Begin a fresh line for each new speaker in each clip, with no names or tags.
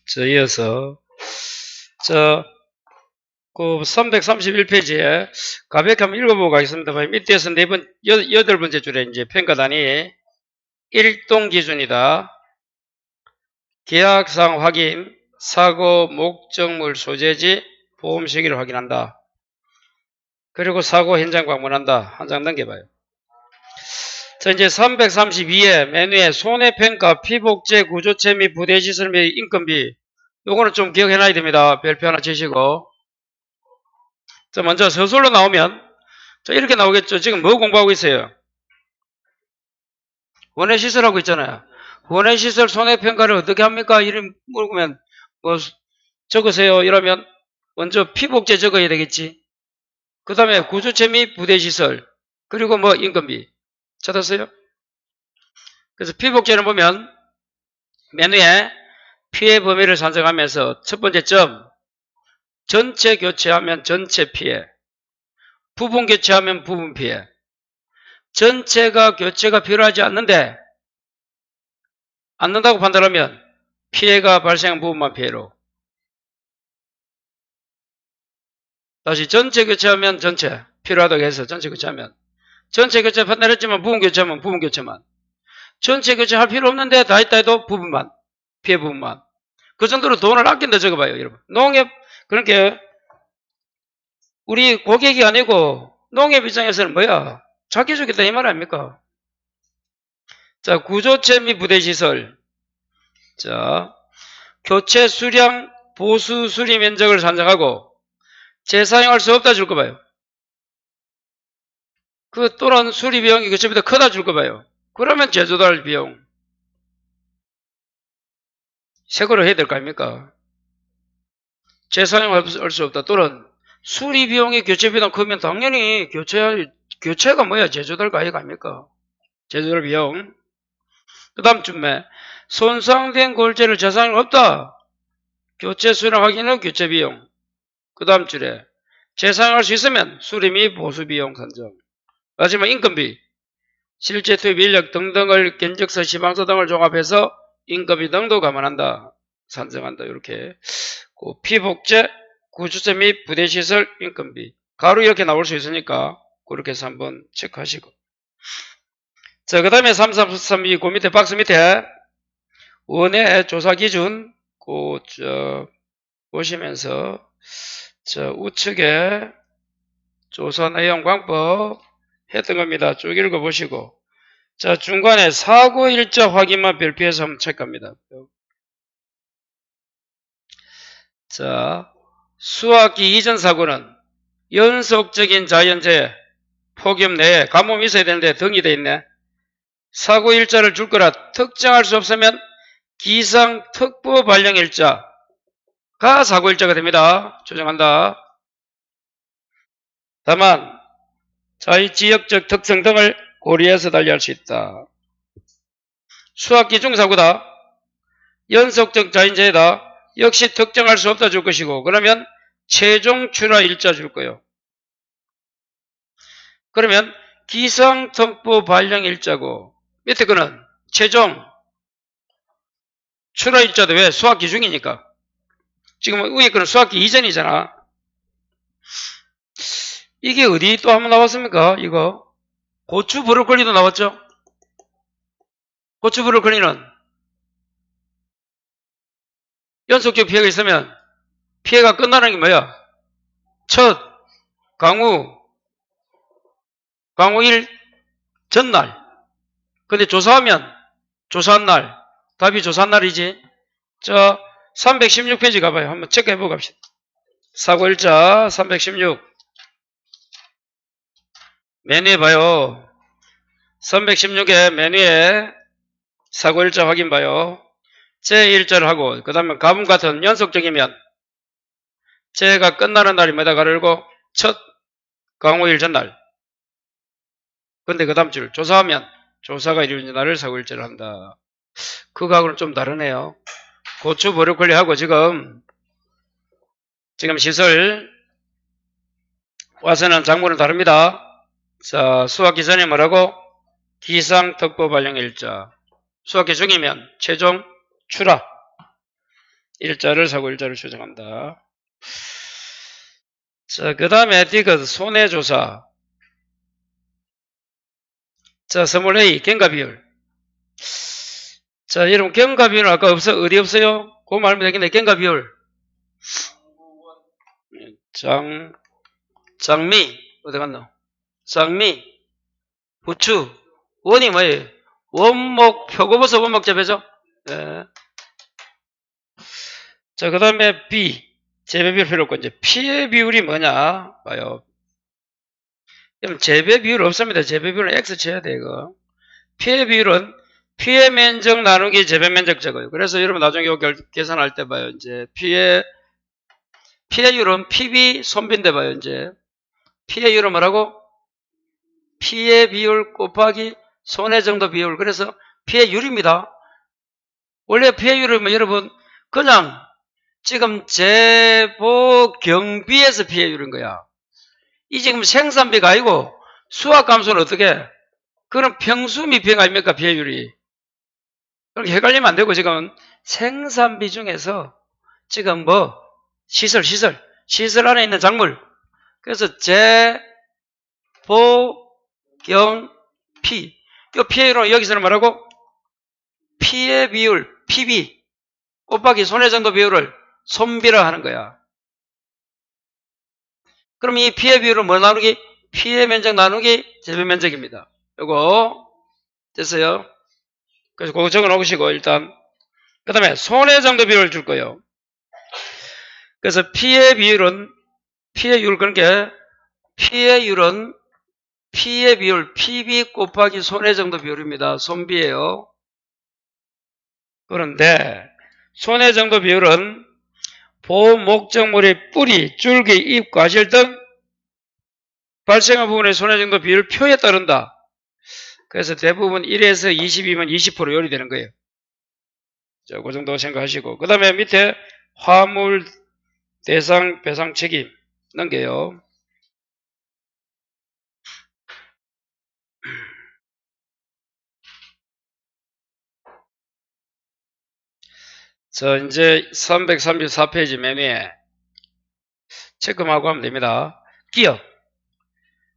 자, 이어서 그 331페이지에 가볍게 한번 읽어보고 가겠습니다. 밑에서 8번째 줄에 이제 평가단위 일동 기준이다. 계약상 확인, 사고 목적물 소재지, 보험 시기를 확인한다. 그리고 사고 현장 방문한다. 한 장 넘겨봐요. 자, 이제 332에 메뉴에 손해평가, 피복제, 구조체 및 부대시설 및 인건비. 요거는 좀 기억해놔야 됩니다. 별표 하나 치시고. 자, 먼저 서술로 나오면, 자, 이렇게 나오겠죠. 지금 뭐 공부하고 있어요? 원해시설하고 있잖아요. 원해시설 손해평가를 어떻게 합니까? 이름 물으면, 뭐, 적으세요. 이러면, 먼저 피복제 적어야 되겠지. 그 다음에 구조체 및 부대시설. 그리고 뭐, 인건비. 찾았어요? 그래서 피복제를 보면, 메뉴에 피해 범위를 산정하면서 첫 번째 점, 전체 교체하면 전체 피해, 부분 교체하면 부분 피해. 전체가 교체가 필요하지 않는다고 판단하면 피해가 발생한 부분만 피해로. 다시 전체 교체하면 전체 필요하다고 해서 전체 교체하면 전체 교체 판단했지만 부분 교체하면 부분 교체만. 전체 교체할 필요 없는데 다 있다 해도 부분만, 피해 부분만. 그 정도로 돈을 아낀다 적어봐요, 여러분. 농협, 그러니까 우리 고객이 아니고 농협 입장에서는 뭐야? 자기 주겠다 이 말 아닙니까? 자, 구조체 및 부대시설. 자, 교체 수량, 보수 수리 면적을 산정하고 재사용할 수 없다 줄 거 봐요. 또는 수리 비용이 교체보다 크다 줄 거 봐요. 그러면 제조달 비용. 새거로 해야 될 거 아닙니까? 재사용할 수 없다. 또는 수리 비용이 교체비보다 크면 당연히 교체가 뭐야? 제조달 가액 아닙니까? 제조달 비용. 그 다음 쯤에 손상된 골재를 재사용 없다. 교체 수량 확인은 교체 비용. 그 다음 줄에 재사용할 수 있으면 수리 및 보수 비용 산정. 마지막 인건비. 실제 투입 인력 등등을 견적서 시방서 등을 종합해서 인건비 등도 감안한다. 산정한다. 이렇게 피복제, 구조체 및 부대시설 인건비. 가로 이렇게 나올 수 있으니까 그렇게 해서 한번 체크하시고. 자, 그 다음에 3332 그 밑에 박스 밑에 원의 조사 기준 보시면서 우측에 조사 내용 광법 했던 겁니다. 쭉 읽어보시고. 자, 중간에 사고 일자 확인만 별표해서 한번 체크합니다. 자, 수학기 이전 사고는 연속적인 자연재해, 폭염 내에 가뭄이 있어야 되는데 등이 돼 있네. 사고 일자를 줄 거라 특정할 수 없으면 기상특보 발령 일자가 사고 일자가 됩니다. 조정한다. 다만 자기 지역적 특성 등을 고려해서 달리할 수 있다. 수학기 중사고다. 연속적 자연재해다. 역시 특정할 수 없다 줄 것이고, 그러면 최종 출하 일자 줄 거예요. 그러면 기상특보 발령 일자고, 밑에 거는 최종 출하 일자도 왜? 수학기 중이니까. 지금 위에 거는 수학기 이전이잖아. 이게 어디 또 한번 나왔습니까? 이거 고추 브로콜리도 나왔죠? 고추 브로콜리는 연속적 피해가 있으면 피해가 끝나는 게 뭐야? 첫 강우 1 전날. 근데 조사하면 조사한 날. 답이 조사한 날이지. 자, 316페이지 가봐요. 한번 체크해보고 갑시다. 사고 일자 316 메뉴에 봐요. 316에 메뉴에 사고 일자 확인 봐요. 제1자를 하고 그 다음에 가문 같은 연속적이면 제가 끝나는 날이 뭐다 가르고 첫 강호일 전날. 근데 그 다음 줄 조사하면 조사가 이루어진 날을 사고 일자를 한다. 그거하고는 좀 다르네요. 고추, 브로콜리하고 지금 시설 와서는 작물은 다릅니다. 자, 수확기 전에 뭐라고? 기상특보 발령 일자. 수확기 중이면 최종 출하 일자를 사고 일자를 추정한다. 자, 그 다음에 디귿 손해조사. 자, 스몰 A 경과 비율. 자, 여러분 경과 비율은 아까 어디 없어요? 그거 말하면 되겠네. 경과 비율. 장미 어디 갔노? 장미 부추 원이 뭐예요? 원목 표고버섯 원목 재배죠? 예. 자, 그 다음에 B 재배 비율 필요 없고 이제 피해 비율이 뭐냐 봐요. 그럼 재배 비율 없습니다. 재배 비율은 X 쳐야 돼 이거. 피해 비율은 피해 면적 나누기 재배 면적 제거예요. 그래서 여러분 나중에 이거 계산할 때 봐요. 이제 피해율은 PB 손빈데 봐요. 이제 피해율은 뭐라고? 피해 비율 곱하기 손해 정도 비율. 그래서 피해율입니다. 원래 피해율은 뭐 여러분 그냥 지금 재보 경비에서 피해율인 거야. 이 지금 생산비가 아니고 수확 감소는 어떻게? 그럼 평수 미평 아닙니까 피해율이? 그럼 헷갈리면 안 되고 지금 생산비 중에서 지금 뭐 시설 안에 있는 작물. 그래서 재보경피 이 피해율은 여기서는 뭐라고? 피해 비율 PB 곱하기 손해 정도 비율을 손비라 하는 거야. 그럼 이 피해 비율은 뭐 나누기? 피해 면적 나누기 재배 면적입니다. 요거 됐어요? 그래서 그거 적어 놓으시고 일단 그 다음에 손해 정도 비율을 줄 거예요. 그래서 피해율 그러니까 피해율은 피해 비율 PB 곱하기 손해 정도 비율입니다. 손비예요. 그런데 손해 정도 비율은 보호 목적물의 뿌리, 줄기, 잎, 과실 등 발생한 부분의 손해 정도 비율 표에 따른다. 그래서 대부분 1에서 20이면 20% 요리되는 거예요. 자, 그 정도 생각하시고 그 다음에 밑에 화물 대상 배상 책임 넘겨요. 자, 이제 334페이지 맨 위에 체크하고 하면 됩니다. 기업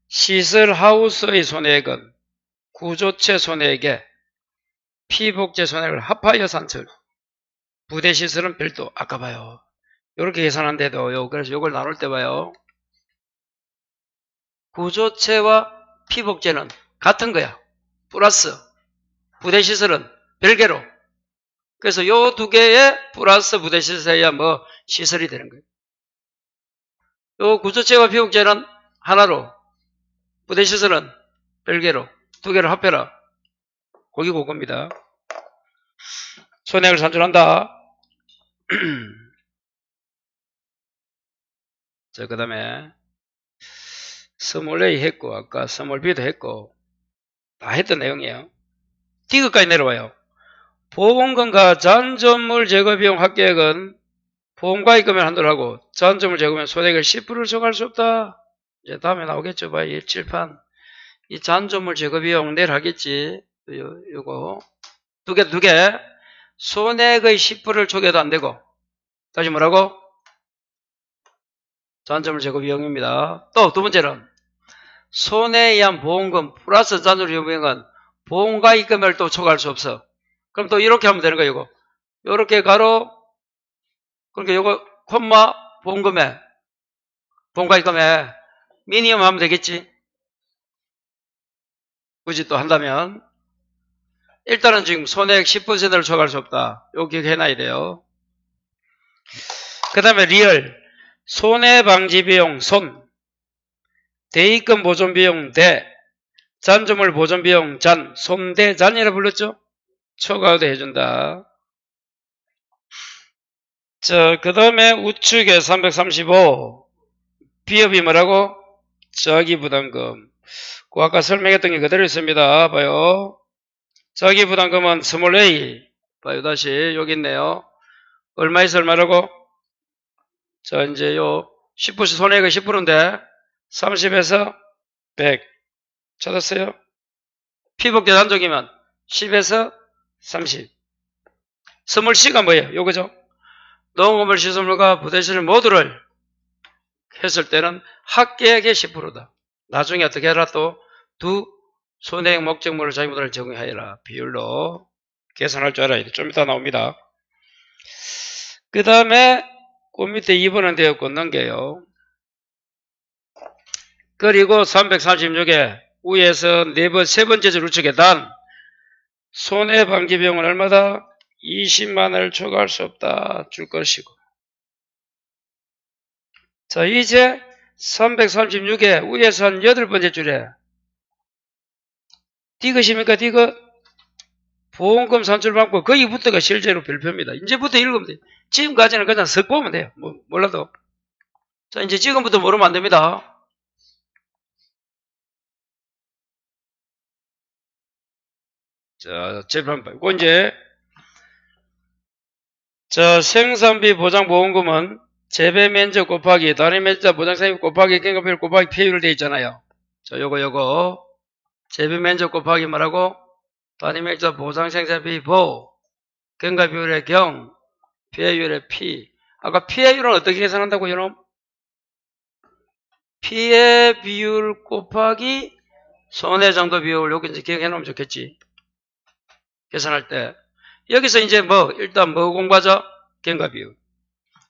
시설 하우스의 손해액은 구조체 손해액에 피복제 손해액을 합하여 산출. 부대 시설은 별도. 아까 봐요. 이렇게 계산한데도 그래서 이걸 나눌 때 봐요. 구조체와 피복제는 같은 거야. 플러스 부대 시설은 별개로. 그래서 요 두 개의 플러스 부대 시설이야 뭐 시설이 되는 거예요. 요 구조체와 피복제는 하나로, 부대 시설은 별개로 두 개를 합해라. 거기 그겁니다. 손해액을 산출한다. 자, 그 다음에 스몰 A 했고 아까 스몰 B도 했고 다 했던 내용이에요. 디귿까지 내려와요. 보험금과 잔존물 제거 비용 합계액은 보험가입금을 한도로 하고 잔존물 제거면 손해액을 10%를 초과할 수 없다. 이제 다음에 나오겠죠. 봐, 이 칠판. 이 잔존물 제거 비용 내일 하겠지. 요거 두 개. 손해액의 10%를 초과해도 안 되고. 다시 뭐라고? 잔존물 제거 비용입니다. 또 두 번째는 손해에 의한 보험금 플러스 잔존물 제거 비용은 보험가입금을 또 초과할 수 없어. 그럼 또 이렇게 하면 되는 거예요. 이거 요렇게 가로 그러니까 요거 콤마 보험금에 보험가입금에 미니멈 하면 되겠지. 굳이 또 한다면 일단은 지금 손해액 10%를 초과할 수 없다. 요거 기억해놔야 돼요. 그 다음에 리얼 손해방지비용 손 대입금 보존비용 대 잔존물 보존비용 잔 손대잔이라 불렀죠. 초과도 해준다. 자, 그 다음에 우측에 335 비업이 뭐라고? 자기부담금. 그 아까 설명했던 게 그대로 있습니다. 봐요. 자기부담금은 스몰 A. 봐요. 다시 여기 있네요. 얼마에서 얼마라고? 자, 이제 요 10% 손해가 10%인데 30에서 100 찾았어요? 피복대 단족이면 10에서 30. 스몰 C가 뭐예요? 요거죠? 농업물 시설물과 부대시설 모두를 했을 때는 합계액의 10%다. 나중에 어떻게 해라? 또 두 손해액 목적물을 자기모델을 적용하여라. 비율로 계산할 줄 알아야 돼. 좀 이따 나옵니다. 그 다음에 그 밑에 2번은 되었고 넘겨요. 그리고 336에 위에서 세 번째 우측에 단 손해방지 비용은 얼마다? 20만원을 초과할 수 없다. 줄 것이고. 자, 이제 336에 위에서 한 8번째 줄에 디귿입니까? 디귿? 보험금 산출 방법 거기부터가 실제로 별표입니다. 이제부터 읽으면 돼요. 지금까지는 그냥 석 보면 돼요. 몰라도. 자, 이제 지금부터 모르면 안 됩니다. 자, 재판법. 이거 이제 자, 생산비 보장보험금은 재배 면적 곱하기 단위 면적 보장상비 곱하기 경과비율 곱하기 피해율 되어 있잖아요. 자, 요거 재배 면적 곱하기 뭐라고? 단위 면적 보장생산비 보 경과비율의 경 피해율의 피. 아까 피해율은 어떻게 계산한다고 여러분? 피해 비율 곱하기 손해 정도 비율. 여기 이제 기억해 놓으면 좋겠지. 계산할 때. 여기서 이제 일단 공부하자? 경과 비율.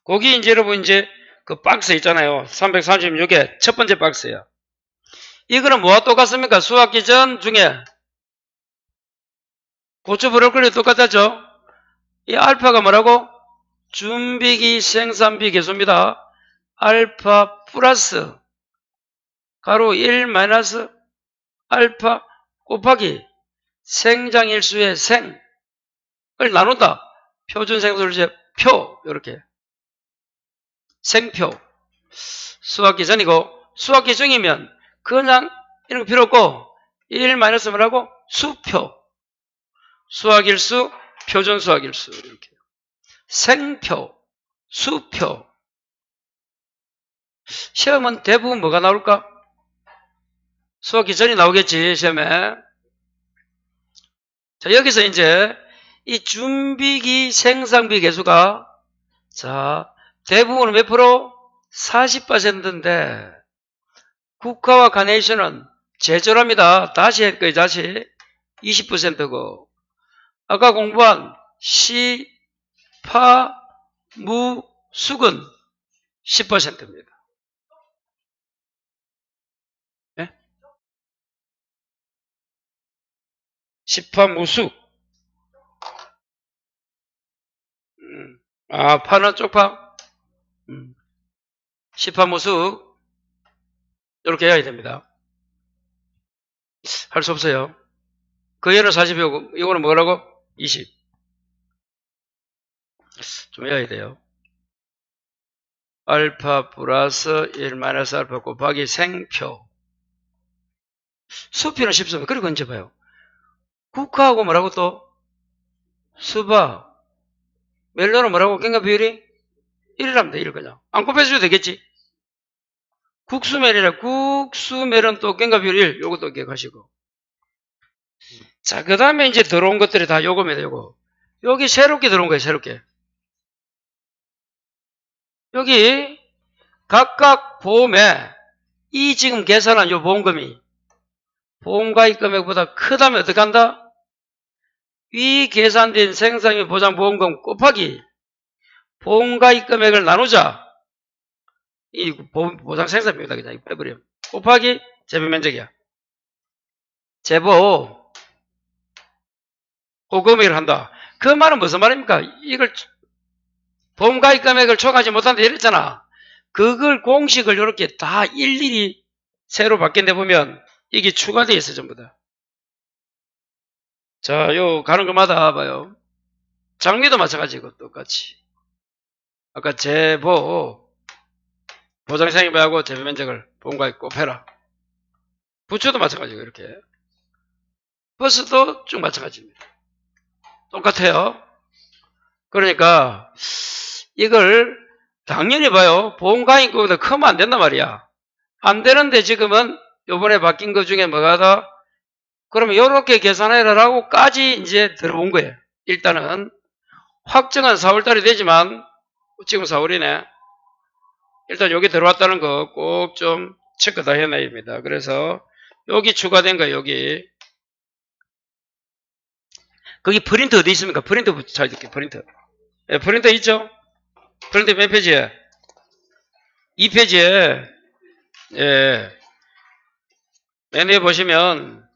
거기 이제 여러분 이제 그 박스 있잖아요. 336의 첫 번째 박스예요. 이거는 뭐와 똑같습니까? 수학기 전 중에 고추 브로콜리 똑같았죠? 이 알파가 뭐라고? 준비기 생산비 개수입니다. 알파 플러스 가로 1 마이너스 알파 곱하기 생장일수의 생을 나눈다. 표준생수일제 표 이렇게 생표. 수학기 전이고 수학기 중이면 그냥 이런 거 필요 없고 1 마이너스 뭐라고? 수표. 수학일수 표준 수학일수 이렇게 생표 수표. 시험은 대부분 뭐가 나올까? 수학기 전이 나오겠지 시험에. 자, 여기서 이제 이 준비기 생산비 개수가 자 대부분은 몇 프로? 40%인데 국화와 카네이션은 제조랍니다. 다시 할 거예요. 다시 20%고 아까 공부한 시, 파, 무, 숙은 10%입니다. 네? 시파, 무숙. 파는 쪽파. 시파, 무숙. 이렇게 해야 됩니다. 할 수 없어요. 그 얘는 40이고 이거는 뭐라고? 20. 좀 해야 돼요. 알파 플러스 1 마이너스 알파 곱하기 생표. 수표는 10수입니다. 그리고 언제 봐요? 국화하고 뭐라고 또? 수박. 멜론은 뭐라고? 경과 비율이 1이라면 돼. 1 그냥. 안 곱해줘도 되겠지? 국수멜이라 국수멜은 또 경과 비율 1. 요것도 기억하시고. 자, 그 다음에 이제 들어온 것들이 다 요겁니다. 요거. 여기 새롭게 들어온 거예요. 새롭게. 여기 각각 보험에 이 지금 계산한 요 보험금이 보험가입 금액보다 크다면 어떻게 한다? 위 계산된 생산비 보장보험금 곱하기 보험가입 금액을 나누자. 이 보장 생산비입니다. 그냥 빼버리면. 곱하기 재배 면적이야. 재보 고금액을 한다. 그 말은 무슨 말입니까? 이걸 보험가입 금액을 초과하지 못한다 이랬잖아. 그걸 공식을 이렇게 다 일일이 새로 바뀐데 보면 이게 추가되어 있어 전부 다. 자, 요 가는 것마다 봐요. 장미도 마찬가지고 똑같이. 아까 재보 보장생산비하고 재배 면적을 보험가입 곱해라. 부추도 마찬가지고 이렇게. 버스도 쭉 마찬가지입니다. 똑같아요. 그러니까 이걸 당연히 봐요. 보험가입금보다 크면 안 된단 말이야. 안 되는데 지금은 요번에 바뀐 것 중에 뭐가 다 그러면 요렇게 계산해라라고까지 이제 들어본 거예요. 일단은 확정은 4월달이 되지만 지금 4월이네. 일단 여기 들어왔다는 거 꼭 좀 체크 다 해놔야 됩니다. 그래서 여기 추가된 거 여기 거기 프린트 어디 있습니까? 프린트 붙여줄게. 프린트. 예, 프린트 있죠? 프린트 몇 페이지에? 2페이지에 예, 맨 위에 보시면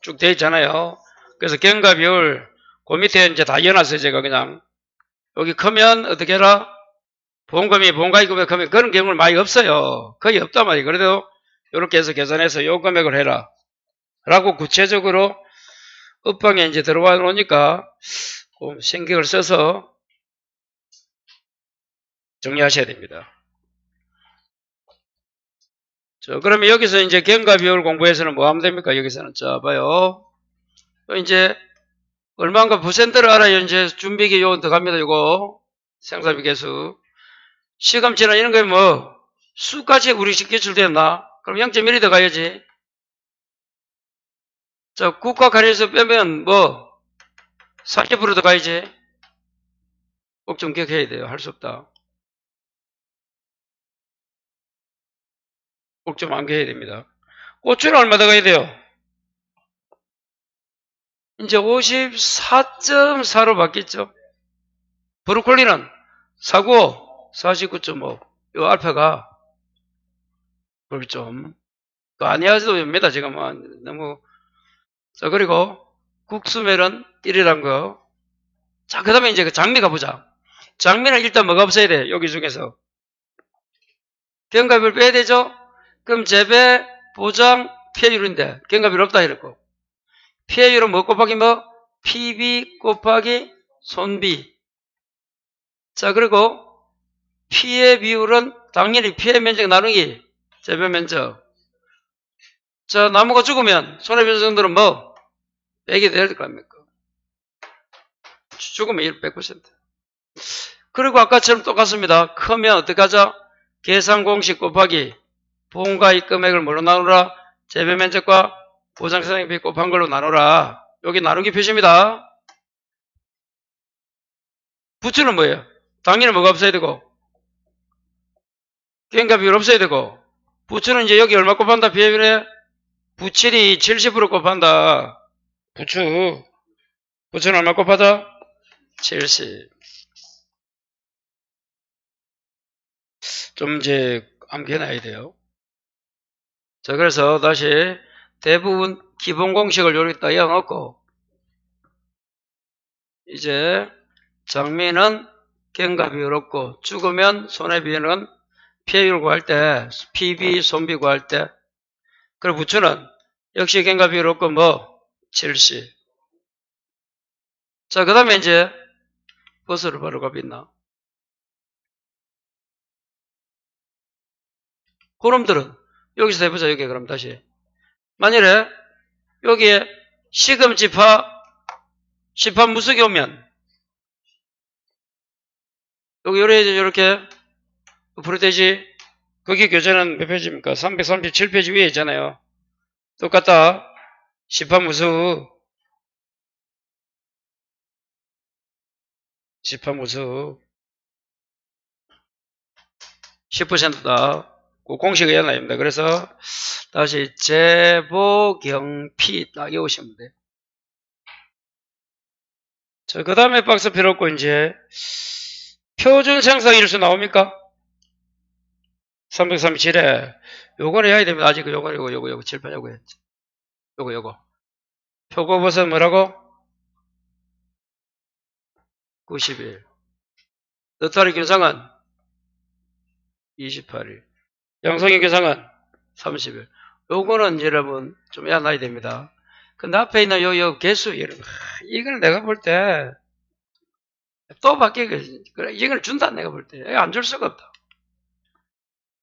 쭉 되어 있잖아요. 그래서 경과 비율 그 밑에 이제 다 이어놨어요. 제가 그냥 여기 크면 어떻게 해라? 보험가입금에 크면 그런 경우는 많이 없어요. 거의 없단 말이에요. 그래도 이렇게 해서 계산해서 요 금액을 해라 라고 구체적으로 업방에 이제 들어와 놓으니까 신경을 써서 정리하셔야 됩니다. 자, 그러면 여기서 이제 경과 비율 공부해서는 뭐 하면 됩니까? 여기서는 자 봐요. 이제 얼마인가 퍼센트를 알아야 이제 준비기 요건 들어갑니다. 요거 생산비 개수 시감치나 이런 거에 뭐 수까지 우리식 기출됐나? 그럼 0.1이 들어가야지. 자, 국가 관리에서 빼면 뭐 40% 들어가야지. 꼭 좀 기억해야 돼요. 할 수 없다. 꼭 좀 암기해야 됩니다. 고추는 얼마 들어가야 돼요? 이제 54.4로 바뀌었죠. 브로콜리는 49.5. 요 알파가 그걸 좀 아니어도 됩니다. 지금은 너무. 자, 그리고 국수멜은 1이란 거. 자, 그 다음에 이제 그 장미 가보자. 장미는 일단 뭐가 없어야 돼? 여기 중에서. 경과비율 빼야 되죠? 그럼 재배, 보장, 피해율인데 경과비율 없다 이랬고. 피해율은 뭐 곱하기 뭐? PB 곱하기 손비. 자, 그리고 피해 비율은 당연히 피해 면적 나누기 재배 면적. 자, 나무가 죽으면 손해배상 정도는 뭐? 빼게 될 거 아닙니까? 죽으면 100%. 그리고 아까처럼 똑같습니다. 크면 어떡하죠? 계산 공식 곱하기 보험가입 금액을 뭐로 나누라? 재배 면적과 보장사항비 곱한 걸로 나누라. 여기 나누기 표시입니다. 부츠는 뭐예요? 당연히 뭐가 없어야 되고 경과 비율 없어야 되고 부츠는 이제 여기 얼마 곱한다? 비율에 부칠이 70% 곱한다. 부츠는 얼마 곱하다? 70. 좀 이제 암기해놔야 돼요. 자, 그래서 다시 대부분 기본 공식을 여기다 이어놓고 이제 장미는 경과 비율 없고 죽으면 손해비율은 피해율 구할 때 PB 손비 구할 때 그리고 부츠는 역시 경과 비율 없고 뭐 70. 자, 그 다음에 이제 버스를 바로 가겠나? 그놈들은 여기서 해보자. 여기 그럼 다시 만일에 여기에 시금지파 무속이 오면 여기 이렇게 프로테지 거기 교재는 몇 페이지입니까? 337페이지 위에 있잖아요. 똑같다. 시파무수 10%다. 그 공식의 연합입니다. 그래서 다시 재보경피 딱 외우시면 돼요. 자, 그 다음에 박스 필요 없고 이제 표준 생산일수 나옵니까? 337에 요거는 해야 됩니다. 아직 요거 칠판 요거 표고버섯 뭐라고? 90일. 너타리 균상은 28일. 양성인 균상은 30일. 요거는 여러분 좀 해놔야 됩니다. 근데 앞에 있는 요 개수 여러분 이걸 내가 볼 때 또 바뀌고 이걸 준다 내가 볼 때 안 줄 수가 없다.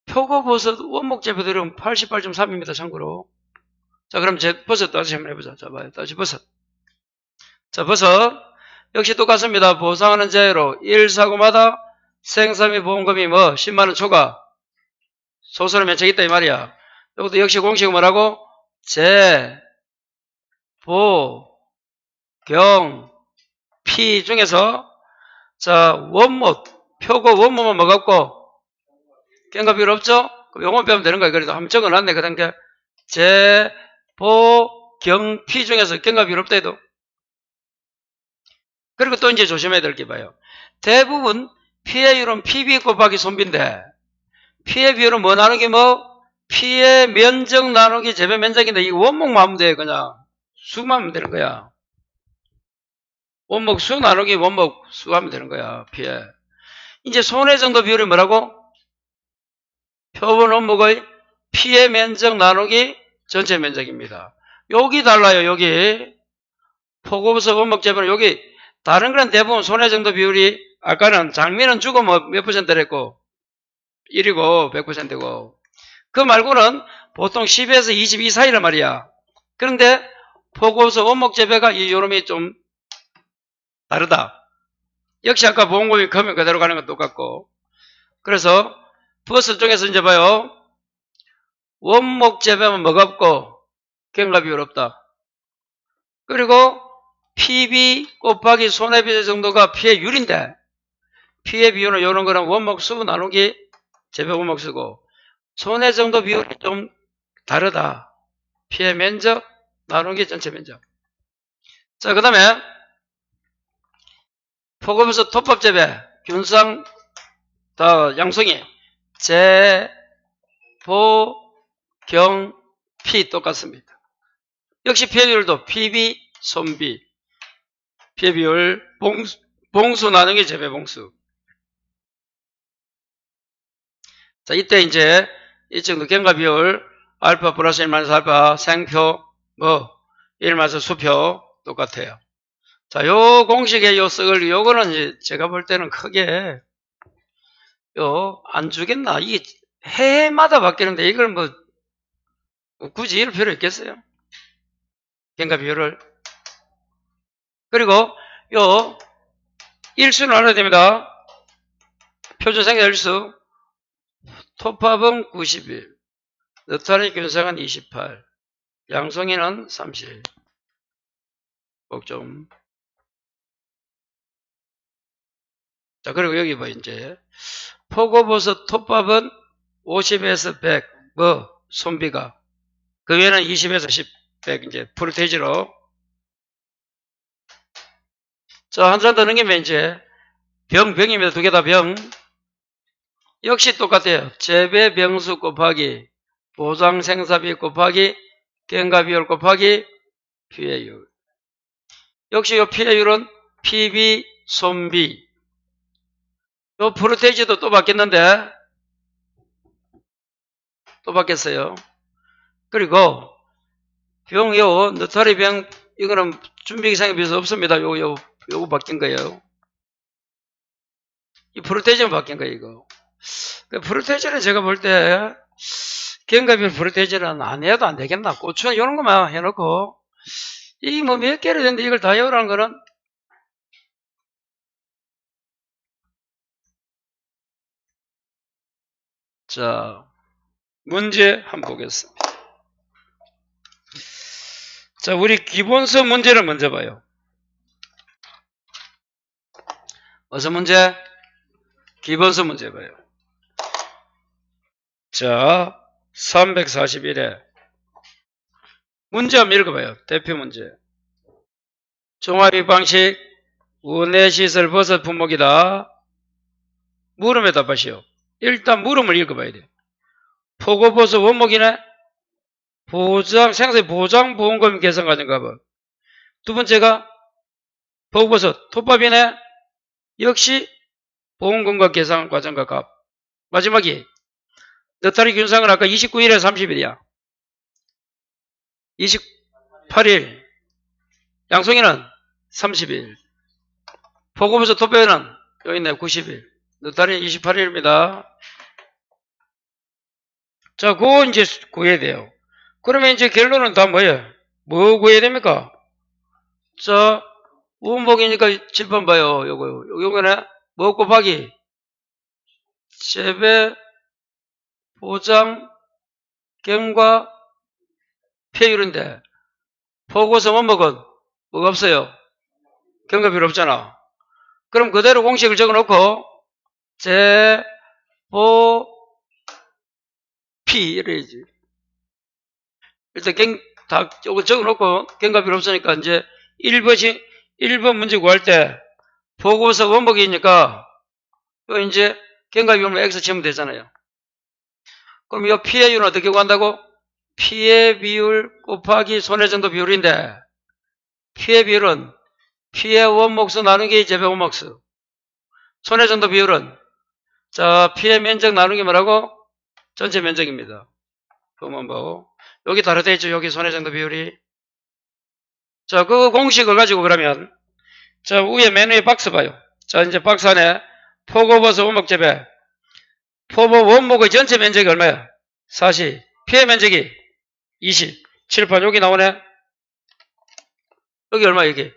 표고버섯 원목재배들은 88.3입니다. 참고로. 자, 그럼 버섯 다시 한번 해보자. 자, 봐요. 다시 버섯. 자, 버섯. 역시 똑같습니다. 보상하는 제외로 1사고마다 생산비 보험금이 뭐 10만원 초과 소수로 면책있다 이 말이야. 이것도 역시 공식은 뭐라고? 제, 보, 경, 피 중에서 자 원목, 표고 원목은 뭐 같고 깸가 필요 없죠? 그럼 요거 배우면 되는 거야. 그래서 한번 적어놨네. 그 단계 제, 보, 경, 피 중에서 깸가 필요 없다 해도. 그리고 또 이제 조심해야 될 게 봐요. 대부분 피해율은 PB 곱하기 손비인데 피해 비율은 뭐 나누기 뭐 피해 면적 나누기 재배 면적인데 이 원목만 하면 돼. 그냥 수만 하면 되는 거야. 원목 수 나누기 원목 수 하면 되는 거야. 피해. 이제 손해 정도 비율이 뭐라고? 표본 원목의 피해 면적 나누기 전체 면적입니다. 여기 달라요. 여기 포고버섯 원목 재배는 여기 다른 거는 대부분 손해 정도 비율이 아까는 장미는 주고 뭐 몇 퍼센트를 했고 1이고 100%고 그 말고는 보통 10에서 22 사이란 말이야. 그런데 포고버섯 원목 재배가 이 요놈이 좀 다르다. 역시 아까 보험금이 크면 그대로 가는 건 똑같고. 그래서 버섯 쪽에서 이제 봐요. 원목 재배면 뭐가 없고 깸가 비율 없다. 그리고 PB 곱하기 손해비 정도가 피해율인데 피해 비율은 이런 거는 원목 수 나누기 재배 원목 쓰고 손해 정도 비율이 좀 다르다. 피해 면적 나누기 전체 면적. 자, 그 다음에 포고버섯 톱밥 재배 균상 다 양송이 재, 보, 경, 피 똑같습니다. 역시 피해비율도 PB, 손비 피해비율 봉수 나누기 재배 봉수. 자, 이때 이제 이 정도 깸가 비율 알파 플러스 1 마이너스 알파 생표 뭐 1 마이너스 수표 똑같아요. 자, 요 공식의 요 썩을 요거는 이제 제가 볼 때는 크게 요 안 주겠나? 이게 해마다 바뀌는데 이걸 뭐 굳이 이럴 필요 있겠어요? 깸가 비율을. 그리고 요 일수는 알아야 됩니다. 표준 생산 일수 톱합은 91, 너타리 균상은 28, 양송이는 30. 꼭 좀. 자, 그리고 여기 뭐 이제 포고버섯 톱밥은 50에서 100, 뭐 손비가 그 외에는 20에서 10, 100 이제 프로테이지로. 자, 한 사람 더 넘기면 이제 병입니다. 두 개 다 병. 역시 똑같아요. 재배 병수 곱하기 보상 생산비 곱하기 깸가 비율 곱하기 피해율. 역시 이 피해율은 PB, 손비. 요 프로테이지도 또 바뀌었는데 또 바뀌었어요. 그리고 병, 요 너타리 병 이거는 준비 기상에 비해서 없습니다. 요거 바뀐 거예요. 이 프로테이지는 바뀐 거예요. 이거. 그 프로테이지는 제가 볼 때 깸가 비율 프로테이지는 안 해도 안 되겠나. 고추 이런 것만 해놓고 이 뭐 몇 개를 했는데 이걸 다 해오라는 거는. 자, 문제 한번 보겠습니다. 자, 우리 기본서 문제를 먼저 봐요. 어서 문제? 기본서 문제 봐요. 자, 341회. 문제 한번 읽어봐요. 대표 문제. 종합이 방식, 운해시설 버섯 품목이다. 물음에 답하시오. 일단 물음을 읽어봐야 돼요. 포고버섯 원목이네? 생산 보장 보험금 계산 과정 값은. 두 번째가 포고버섯 톱밥이네? 역시 보험금과 계산 과정과 값. 마지막이 너타리 균상은 아까 29일에 30일이야. 28일. 양송이는 30일. 포고버섯 톱밥에는 여기 있네 90일. 너타리 28일입니다. 자, 그거 이제 구해야 돼요. 그러면 이제 결론은 다 뭐예요? 뭐 구해야 됩니까? 자, 원목이니까 7번 봐요. 요거네. 뭐 곱하기? 재배, 보장, 경과, 폐율인데, 포고서 원목은 뭐가 없어요? 경과 필요 없잖아. 그럼 그대로 공식을 적어 놓고, 재, 보, 피, 이래야지. 일단 다 적어 놓고, 경과 필요 없으니까 이제 1번 문제 구할 때, 포고서 원목이니까, 이제 경과 비율로 X 치면 되잖아요. 그럼 이 피해 비율은 어떻게 구한다고? 피해 비율 곱하기 손해정도 비율인데, 피해 비율은 피해 원목수 나누기 재배 원목수. 손해정도 비율은, 자, 피해 면적 나누기 뭐라고? 전체 면적입니다. 그러면 뭐, 여기 다르다 했죠? 여기 손해정도 비율이. 자, 그 공식을 가지고 그러면, 자, 위에 맨 위에 박스 봐요. 자, 이제 박스 안에 포고버섯 원목 재배. 포보 원목의 전체 면적이 얼마야? 40. 피해 면적이 20. 칠판 여기 나오네. 여기 얼마 여기?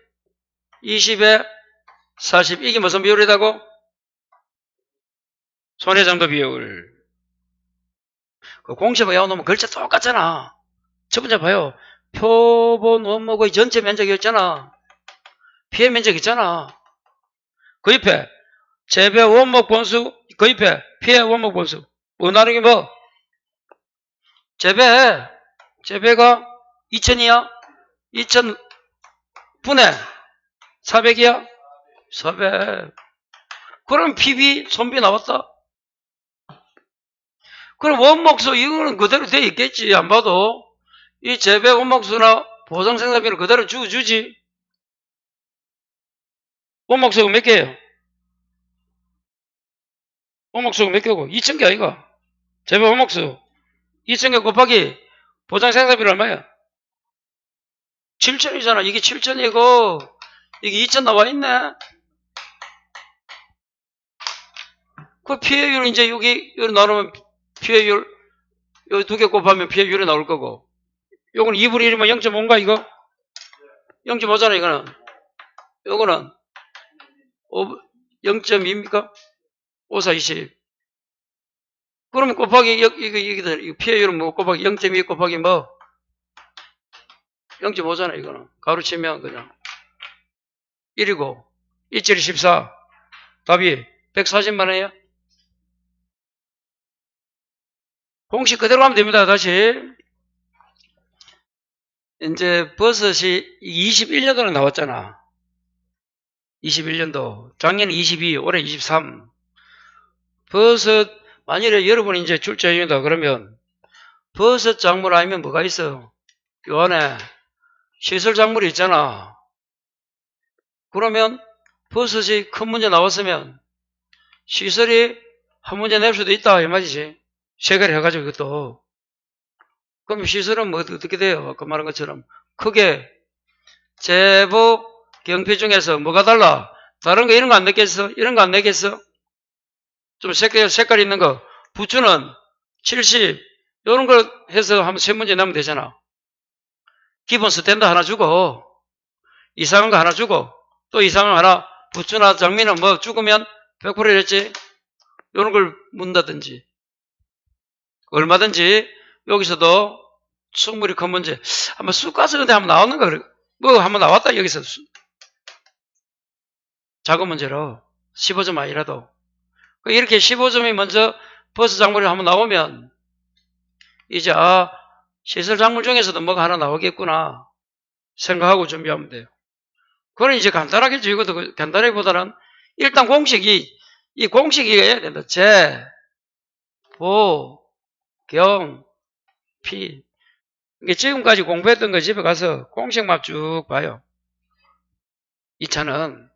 20에 40. 이게 무슨 비율이라고? 손해정도 비율. 그 공식 외워놓으면 글자 똑같잖아. 첫 번째 봐요. 표본 원목의 전체 면적이었잖아. 피해 면적 있잖아. 그 옆에 재배 원목 본수, 그 옆에 피해 원목 본수. 뭐 나누기 뭐? 재배가 2000이야? 2000 분의 400이야? 400. 그럼 PB, 손비 나왔다? 그럼 원목수, 이거는 그대로 돼 있겠지. 안 봐도. 이 재배 원목수나 보상생산비를 그대로 주지. 원목수가 몇 개예요? 원목수가 몇 개고? 2,000개 아이가? 재배 원목수. 2,000개 곱하기 보상생산비는 얼마야? 7,000이잖아. 이게 7,000이고, 이게 2,000 나와 있네? 그 피해율, 이제 여기 나누면 피해율, 여기 두 개 곱하면 피해율이 나올 거고. 요건 2분의 1이면 0.5인가, 이거? 0.5잖아, 이거는. 요거는 0.2입니까? 5, 4, 20. 그러면 곱하기, 이거 피해율은 뭐 곱하기 0.2 곱하기 뭐? 0.5잖아, 이거는. 가로치면 그냥. 1이고, 1, 14. 답이 140만원이야? 공식 그대로 하면 됩니다, 다시. 이제 버섯이 21년도에 나왔잖아. 21년도. 작년에 22, 올해 23. 버섯, 만일에 여러분이 이제 출제해준다 그러면 버섯 작물 아니면 뭐가 있어? 요 안에 시설 작물이 있잖아. 그러면 버섯이 큰 문제 나왔으면 시설이 한 문제 낼 수도 있다 이 말이지. 세가리 해가지고 이것도. 그럼 시설은 뭐 어떻게 돼요? 아까 말한 것처럼 크게 제보 경피 중에서 뭐가 달라? 다른 거 이런 거 안 내겠어? 이런 거 안 내겠어? 좀 색깔 있는 거. 부추는 70 이런 걸 해서 한번 세 문제 내면 되잖아. 기본 스탠드 하나 주고 이상한 거 하나 주고 또 이상한 거 하나 부추나 장미는 뭐 죽으면 100%랬지. 이런 걸 묻는다든지 얼마든지 여기서도 충분히 큰 문제 한번 쑥 가서 근데 한번 나오는 거 뭐 한번 나왔다 여기서 작은 문제로 15점 아니라도 이렇게 15점이 먼저 버스 작물이 한번 나오면 이제 시설 작물 중에서도 뭐가 하나 나오겠구나 생각하고 준비하면 돼요. 그건 이제 간단하겠죠. 이것도 간단하기보다는 일단 이 공식이 해야 된다. 재, 보, 경, 피. 이게 지금까지 공부했던 거 집에 가서 공식만 쭉 봐요. 2차는.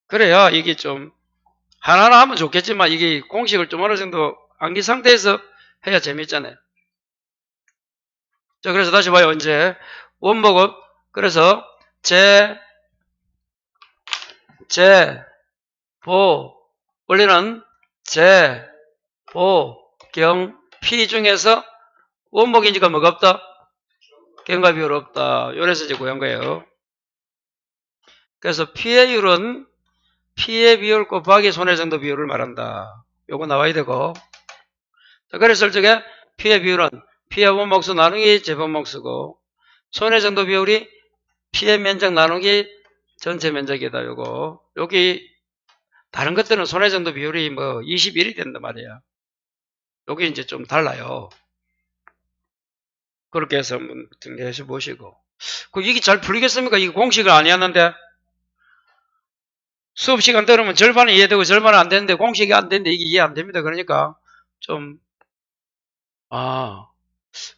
그래야 이게 좀 하나하나 하면 좋겠지만 이게 공식을 좀 어느 정도 암기 상태에서 해야 재밌잖아요. 자, 그래서 다시 봐요. 이제 원목은 그래서 보 원래는 보, 경, 피 중에서 원목이니까 뭐가 없다? 경과 비율 없다. 요래서 이제 구한 거예요. 그래서 피해율은 피해 비율 곱하기 손해정도 비율을 말한다. 요거 나와야 되고. 자, 그래서 저게 피해 비율은 피해 원목수 나누기 재본목수고, 손해정도 비율이 피해 면적 나누기 전체 면적이다. 요거. 여기 다른 것들은 손해정도 비율이 뭐 21이 된단 말이야. 여기 이제 좀 달라요. 그렇게 해서 한번 등재해서 보시고. 이게 잘 풀리겠습니까? 이게 공식을 아니었는데. 수업 시간 들으면 절반은 이해되고 절반은 안 되는데, 공식이 안 되는데 이게 이해 안 됩니다. 그러니까 좀,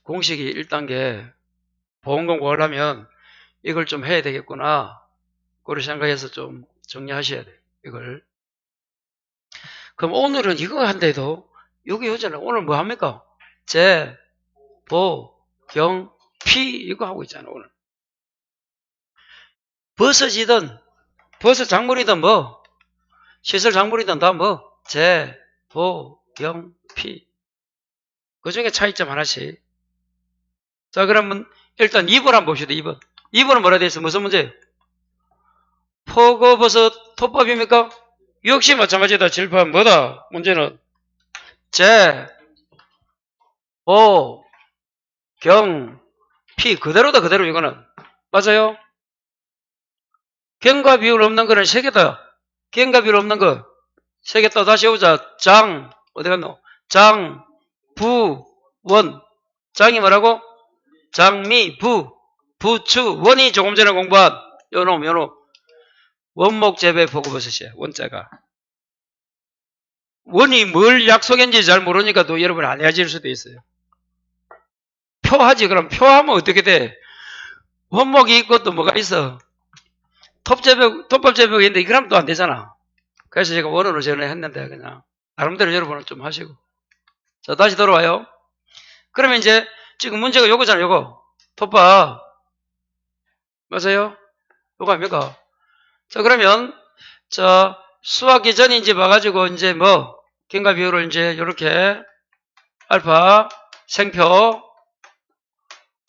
공식이 1단계 보험 공부를 하면 이걸 좀 해야 되겠구나. 그렇게 생각해서 좀 정리하셔야 돼요. 이걸. 그럼 오늘은 이거 한데도, 여기 오잖아요. 오늘 뭐 합니까? 재, 보, 경, 피, 이거 하고 있잖아요. 오늘. 버섯이든, 버섯 작물이든 뭐, 시설 작물이든 다 뭐, 재, 보, 경, 피. 그 중에 차이점 하나씩. 자, 그러면 일단 2번 한번 봅시다. 2번. 2번은 뭐라 되어 있어? 무슨 문제예요? 포고버섯 톱밥입니까? 역시 마찬가지다. 질판 뭐다? 문제는 재, 보, 경, 피. 그대로다. 그대로 이거는. 맞아요? 경과 비율 없는 거는 3개다. 경과 비율 없는 거 3개. 다시 오자. 장, 어디 갔노? 장, 부, 원. 장이 뭐라고? 장미, 부, 부추, 원이 조금 전에 공부한 요놈. 원목 재배 포고버섯이야. 원자가. 원이 뭘 약속했는지 잘 모르니까 또 여러분 안 해야질 수도 있어요. 표하지. 그럼 표하면 어떻게 돼? 원목이 있고 또 뭐가 있어? 톱밥 재배가 있는데 이거라면 또 안 되잖아. 그래서 제가 원으로 전화했는데 그냥 나름대로 여러분은 좀 하시고. 자, 다시 돌아와요. 그러면 이제 지금 문제가 요거잖아요. 요거. 톱밥. 맞아요? 요거 아닙니까? 자, 그러면 자, 수학기 전에 이제 봐가지고 이제 뭐 경과 비율을 이제 요렇게 알파, 생표,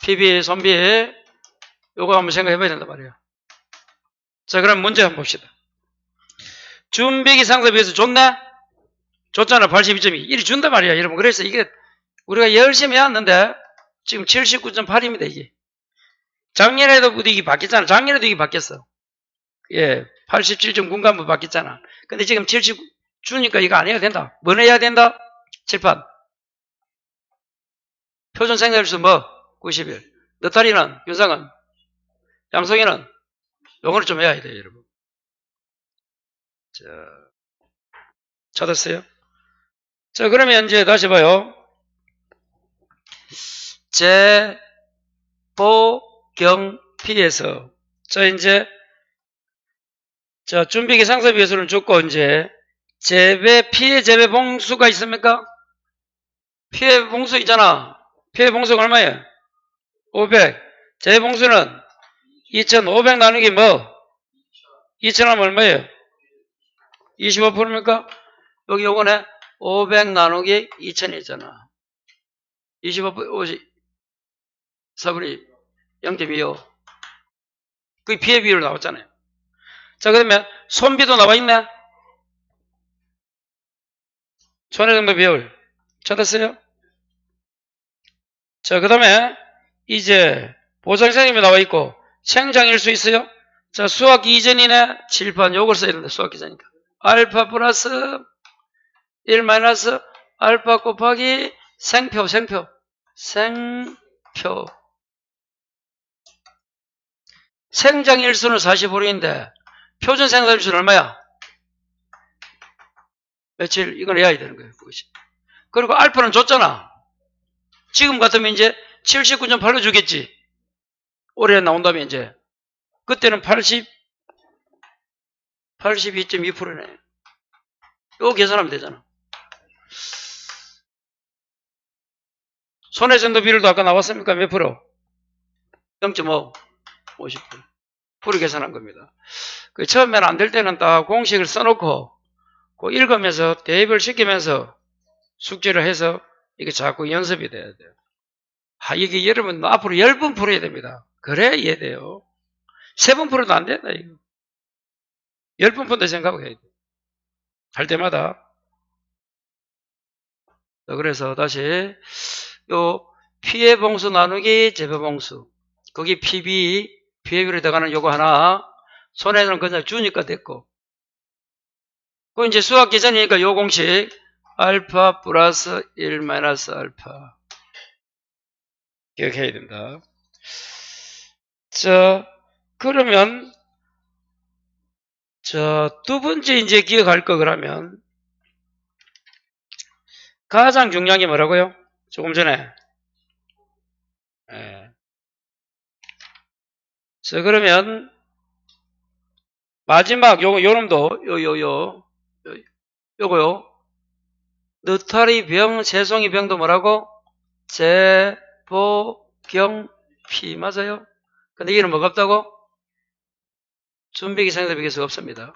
PB, 손비 요거 한번 생각해 봐야 된단 말이에요. 자, 그럼 문제 한번 봅시다. 준비기 상세 비해서 좋네? 좋잖아. 82.2. 이리 준단 말이야, 여러분. 그래서 이게 우리가 열심히 해왔는데 지금 79.8입니다, 이게. 작년에도 이게 바뀌었잖아. 작년에도 이게 바뀌었어. 예, 87.9가 한번 바뀌었잖아. 근데 지금 70 주니까 이거 안 해야 된다. 뭐 해야 된다? 칠판. 표준 생산일수 뭐? 91. 너타리는, 윤상은, 양성이는 요거를 좀 해야 돼요, 여러분. 자, 찾았어요? 자, 그러면 이제 다시 봐요. 재, 보, 경, 피에서. 자, 이제, 자, 준비기 상세 비해서는 좋고, 이제, 피해 재배 봉수가 있습니까? 피해 봉수 있잖아. 피해 봉수가 얼마예요? 500. 재배 봉수는 2,500 나누기 뭐? 2,000 하면 얼마예요? 25%입니까? 여기 요거네. 500 나누기 2,000이잖아. 25%, 4분의 0.25. 그게 피해 비율 나왔잖아요. 자, 그러면 손비도 나와 있네. 손해정도 비율. 찾았어요? 자, 그 다음에 이제 보상생님이 나와 있고 생장일 수 있어요? 자, 수학 이전이네. 칠판 요걸 써야 된다. 수학 이전이니까. 알파 플러스 1 마이너스 알파 곱하기 생표. 생장일수는 45인데 표준 생산일수는 얼마야? 며칠? 이걸 해야 되는 거예요. 그것이. 그리고 알파는 줬잖아. 지금 같으면 이제 79.8로 주겠지. 올해 나온다면 이제. 그때는 82.2%네. 이거 계산하면 되잖아. 손해정도 비율도 아까 나왔습니까? 몇 프로? 0.5. 50%. 풀이 계산한 겁니다. 그 처음에는 안 될 때는 딱 공식을 써놓고 그 읽으면서 대입을 시키면서 숙제를 해서 이게 자꾸 연습이 돼야 돼요. 이게 여러분 앞으로 10번 풀어야 됩니다. 그래야 이해돼요. 3번 풀어도 안 된다, 이거. 10번 푼다 생각하고 해야 돼. 할 때마다. 그래서 다시 요 피해봉수 나누기 재배봉수 거기 PB 피해비로 들어가는 요거 하나 손해는 그냥 주니까 됐고 그 이제 수학 계산이니까 요 공식 알파 플러스 1 마이너스 알파 기억해야 된다. 자 그러면 두 번째 이제 기억할 거 그러면 가장 중요한 게 뭐라고요? 조금 전에 자 그러면 마지막 요놈도 요거요 느타리 병 새송이 병도 뭐라고? 재보경피 맞아요? 근데 이는 뭐가 없다고? 준비기 상대 비교수가 없습니다.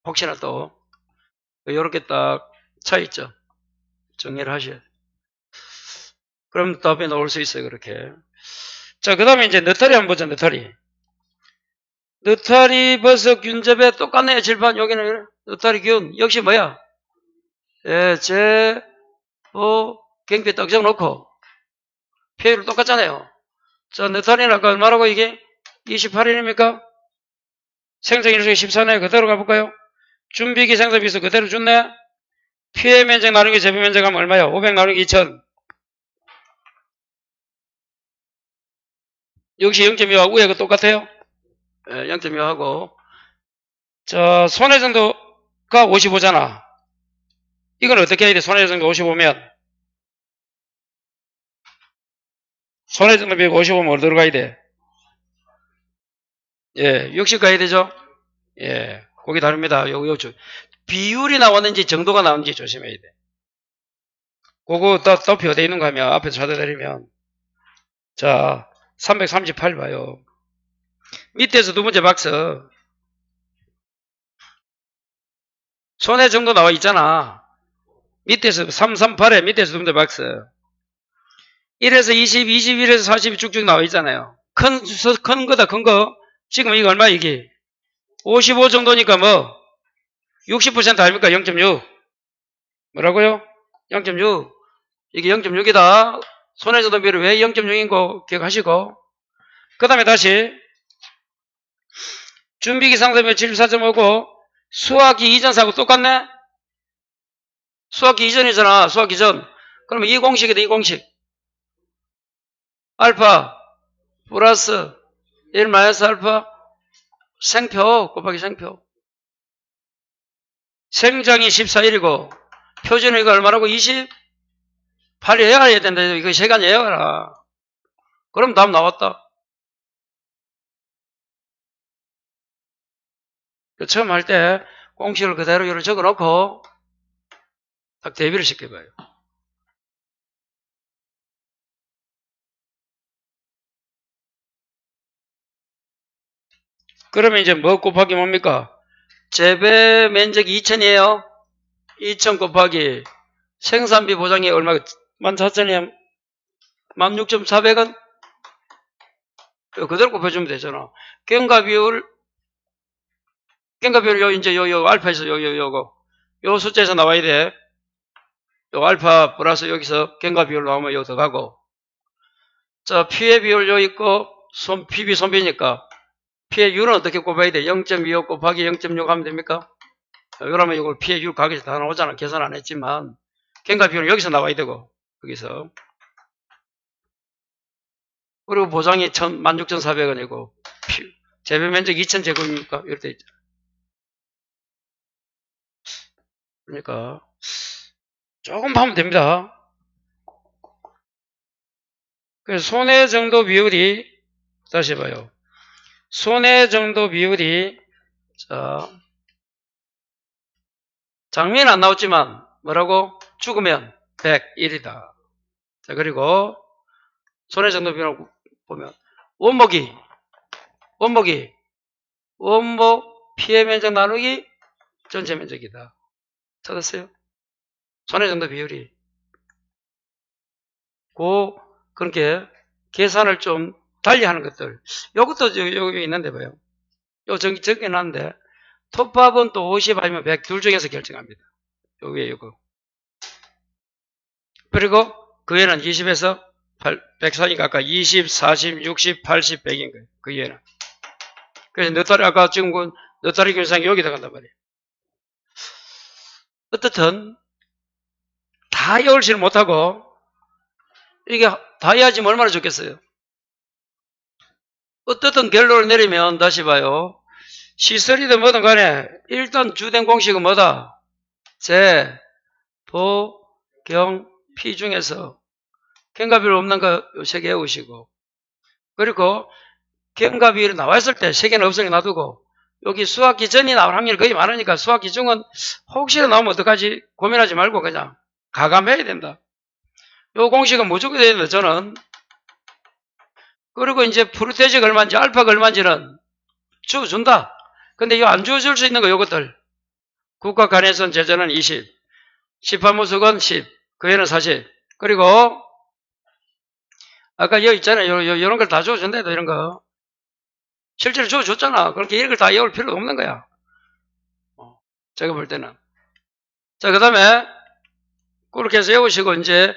혹시나 또 요렇게 딱 차있죠. 정리를 하셔야 돼요. 그럼 답이 나올 수 있어요. 그렇게. 자, 그 다음에 이제 느타리 한번 보자. 느타리 버섯 균접에 똑같네요. 질판 여기는 느타리 균 역시 뭐야? 예, 경비 딱 적어놓고 표현을 똑같잖아요. 자, 느타리는 아까 얼마라고 이게? 28일입니까? 생성일수가 14네. 그대로 가볼까요? 준비기 생성비수 그대로 줬네? 피해 면적 나누기 재배 면적하면 얼마야? 500 나누기 2000. 역시 0.2하고 위에 거 똑같아요? 예, 0.2하고. 자, 손해 정도가 55잖아. 이건 어떻게 해야 돼? 손해 정도 55면. 손해 정도 비율 55면 어디로 가야 돼? 예, 60 가야 되죠? 예, 거기 다릅니다. 비율이 나왔는지 정도가 나왔는지 조심해야 돼. 그거 또 표되어 있는 거 하면 앞에서 찾아드리면. 자, 338 봐요. 밑에서 두 번째 박스. 손해 정도 나와 있잖아. 밑에서 338에 밑에서 두 번째 박스. 1에서 20, 21에서 40이 쭉쭉 나와 있잖아요. 큰 거다, 큰 거. 지금 이거 얼마 이게? 55 정도니까 뭐, 60% 아닙니까? 0.6. 뭐라고요? 0.6. 이게 0.6이다. 손해정도 비율이 왜 0.6인 거 기억하시고. 그 다음에 다시, 준비기 상대별 74.5고, 수학기 이전사하고 똑같네? 수학기 이전이잖아. 수학기 전. 그러면 이 공식이다, 이 공식. 알파, 플러스 1 마이너스 알파, 생표, 곱하기 생표. 생장이 14일이고, 표준은 이거 얼마라고? 28일 예약해야 된다. 이거 시간 예약하라. 그럼 답 나왔다. 처음 할 때 공식을 그대로 적어 놓고 딱 대비를 시켜봐요. 그러면 이제 뭐 곱하기 뭡니까? 재배 면적이 2000이에요. 2000 곱하기 생산비 보장이 얼마? 14,000이에요. 16,400원? 그대로 곱해주면 되잖아. 경과 비율 이제 요 알파에서 요 숫자에서 나와야 돼. 요 알파 플러스 여기서 경과 비율 나오면 요 더가고. 자, 피해 비율 요 있고, PB 손비니까. 피해율은 어떻게 곱해야 돼? 0.25 곱하기 0.6 하면 됩니까? 그러면 이걸 피해율 가격에서 다 나오잖아. 계산 안 했지만. 경과 비율은 여기서 나와야 되고, 여기서. 그리고 보장이 16,400원이고, 재배 면적 2,000제곱입니까? 이렇게 돼 있죠. 그러니까, 조금 하면 됩니다. 그래서 손해 정도 비율이, 다시 봐요. 손해 정도 비율이, 자, 장미는 안 나왔지만, 뭐라고? 죽으면 101이다. 자, 그리고, 손해 정도 비율 보면, 원목 피해 면적 나누기 전체 면적이다. 찾았어요? 손해 정도 비율이. 그렇게 계산을 좀 달리 하는 것들. 요것도 여기 있는데 봐요. 요 적혀놨는데, 톱밥은 또 50 아니면 100 둘 중에서 결정합니다. 요 위에 요거. 그리고 그 위에는 20에서 100사니까 아까 20, 40, 60, 80, 100인 거예요. 그 위에는. 그래서 너 딸이 아까 지금 너 딸이 결상이 여기 들어간단 말이에요. 어떻든 다 외울지를 못하고 이게 다 해야지 얼마나 좋겠어요. 어떻든 결론을 내리면 다시 봐요. 시설이든 뭐든 간에 일단 주된 공식은 뭐다? 제, 보, 경, 피 중에서 경과비율 없는 거 3개 외우시고, 그리고 경과비율이 나와있을 때 3개는 없으니 놔두고, 여기 수학 기전이 나올 확률이 거의 많으니까 수학 기준은 혹시나 나오면 어떡하지? 고민하지 말고 그냥 가감해야 된다. 요 공식은 무조건 돼야 된다, 저는. 그리고 이제 프로테이지가 얼마인지, 알파가 얼마인지는 주어준다. 근데 이거 안 주어줄 수 있는 거, 요것들. 국가 간해선 제전은 20, 시파무수건 10, 그 외에는 40. 그리고, 아까 여기 있잖아요. 요런 걸 다 주어준다, 이런 거. 실제로 주어줬잖아. 그렇게 이런 걸 다 외울 필요도 없는 거야. 제가 볼 때는. 자, 그 다음에, 그렇게 해서 외우시고, 이제,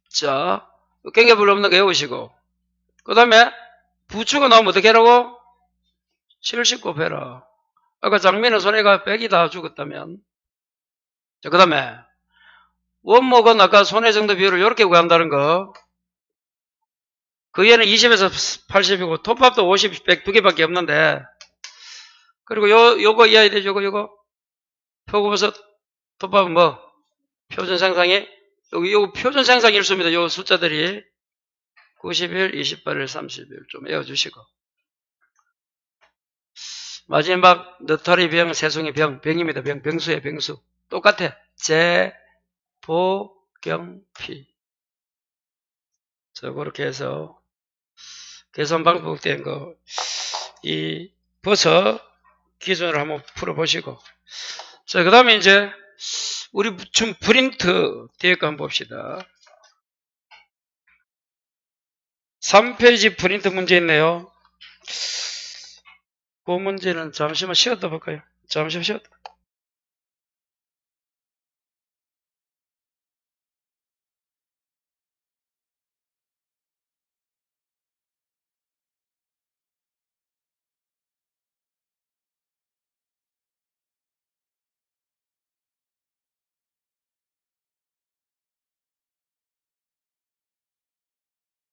자, 경계불 없는 거 외우시고, 그 다음에, 부추가 나오면 어떻게 하라고? 70 곱해라. 아까 장면의 손해가 100이 다 죽었다면. 자, 그 다음에, 원목은 아까 손해 정도 비율을 이렇게 구한다는 거. 그 위에는 20에서 80이고, 톱밥도 50, 100 두 개밖에 없는데, 그리고 요거 이해해야 되죠, 요거. 표고버섯, 톱밥은 뭐? 표준 생상이? 요거 표준 생상 일수입니다, 요 숫자들이. 91, 28일, 30일 좀 외워주시고. 마지막, 너타리 병, 새송이 병, 병입니다, 병수의 병수. 똑같아. 제, 보, 경, 피. 자, 그렇게 해서, 계산 방법 된 거, 이 버섯 기준으로 한번 풀어보시고. 자, 그 다음에 이제, 우리 좀 프린트 뒤에 거 한번 봅시다. 3페이지 프린트 문제 있네요. 그 문제는 잠시만 쉬었다 볼까요? 잠시만 쉬었다.